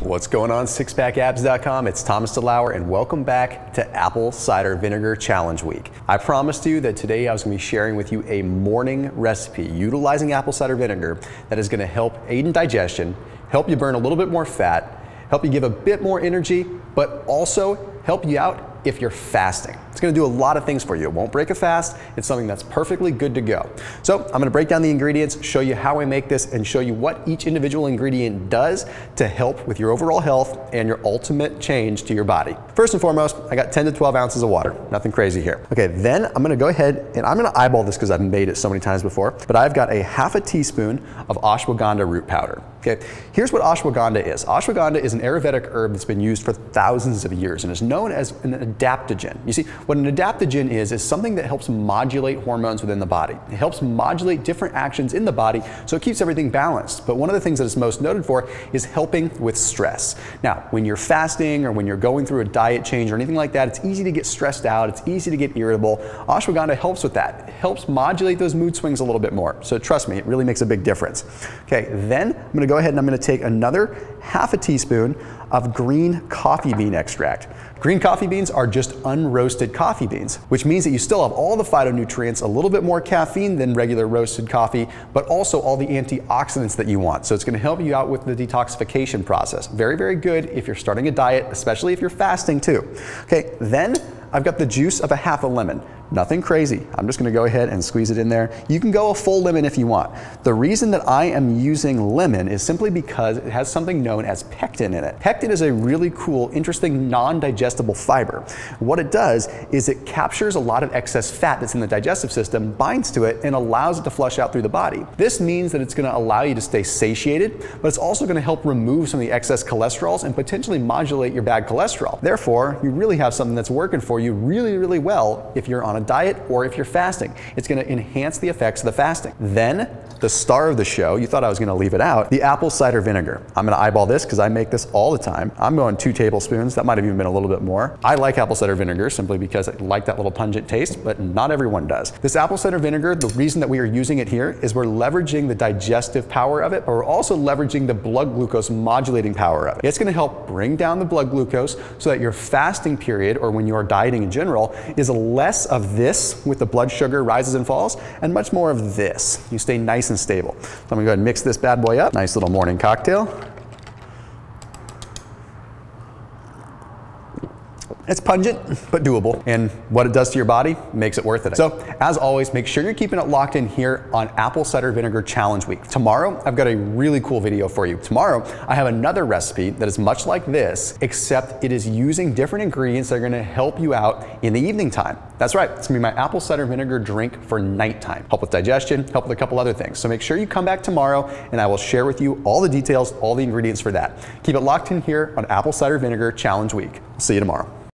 What's going on, SixPackAbs.com? It's Thomas DeLauer, and welcome back to Apple Cider Vinegar Challenge Week. I promised you that today I was going to be sharing with you a morning recipe utilizing apple cider vinegar that is going to help aid in digestion, help you burn a little bit more fat, help you give a bit more energy, but also help you out if you're fasting. It's going to do a lot of things for you. It won't break a fast. It's something that's perfectly good to go. So I'm going to break down the ingredients, show you how I make this, and show you what each individual ingredient does to help with your overall health and your ultimate change to your body. First and foremost, I got 10 to 12 ounces of water. Nothing crazy here. Okay, then I'm going to go ahead and I'm going to eyeball this because I've made it so many times before, but I've got a half a teaspoon of ashwagandha root powder. Okay, here's what ashwagandha is. Ashwagandha is an Ayurvedic herb that's been used for thousands of years and is known as an adaptogen. You see, what an adaptogen is something that helps modulate hormones within the body. It helps modulate different actions in the body, so it keeps everything balanced. But one of the things that it's most noted for is helping with stress. Now, when you're fasting or when you're going through a diet change or anything like that, it's easy to get stressed out, it's easy to get irritable. Ashwagandha helps with that. It helps modulate those mood swings a little bit more. So trust me, it really makes a big difference. Okay, then I'm going to go ahead and I'm going to take another half a teaspoon of green coffee bean extract. Green coffee beans are just unroasted coffee beans, which means that you still have all the phytonutrients, a little bit more caffeine than regular roasted coffee, but also all the antioxidants that you want. So it's going to help you out with the detoxification process. Very, very good if you're starting a diet, especially if you're fasting too. Okay, then I've got the juice of a half a lemon. Nothing crazy. I'm just going to go ahead and squeeze it in there. You can go a full lemon if you want. The reason that I am using lemon is simply because it has something known as pectin in it. Pectin is a really cool, interesting, non-digestible fiber. What it does is it captures a lot of excess fat that's in the digestive system, binds to it, and allows it to flush out through the body. This means that it's going to allow you to stay satiated, but it's also going to help remove some of the excess cholesterols and potentially modulate your bad cholesterol. Therefore, you really have something that's working for you really, really well if you're on a diet or if you're fasting. It's going to enhance the effects of the fasting. Then, the star of the show, you thought I was going to leave it out, the apple cider vinegar. I'm going to eyeball this because I make this all the time. I'm going 2 tablespoons. That might have even been a little bit more. I like apple cider vinegar simply because I like that little pungent taste, but not everyone does. This apple cider vinegar, the reason that we are using it here is we're leveraging the digestive power of it, but we're also leveraging the blood glucose modulating power of it. It's going to help bring down the blood glucose so that your fasting period, or when you are dieting in general, is less of this with the blood sugar rises and falls and much more of this. You stay nice and stable. So I'm going to go ahead and mix this bad boy up. Nice little morning cocktail. It's pungent, but doable. And what it does to your body makes it worth it. So, as always, make sure you're keeping it locked in here on Apple Cider Vinegar Challenge Week. Tomorrow, I've got a really cool video for you. Tomorrow, I have another recipe that is much like this, except it is using different ingredients that are gonna help you out in the evening time. That's right, it's gonna be my apple cider vinegar drink for nighttime. Help with digestion, help with a couple other things. So make sure you come back tomorrow and I will share with you all the details, all the ingredients for that. Keep it locked in here on Apple Cider Vinegar Challenge Week. See you tomorrow.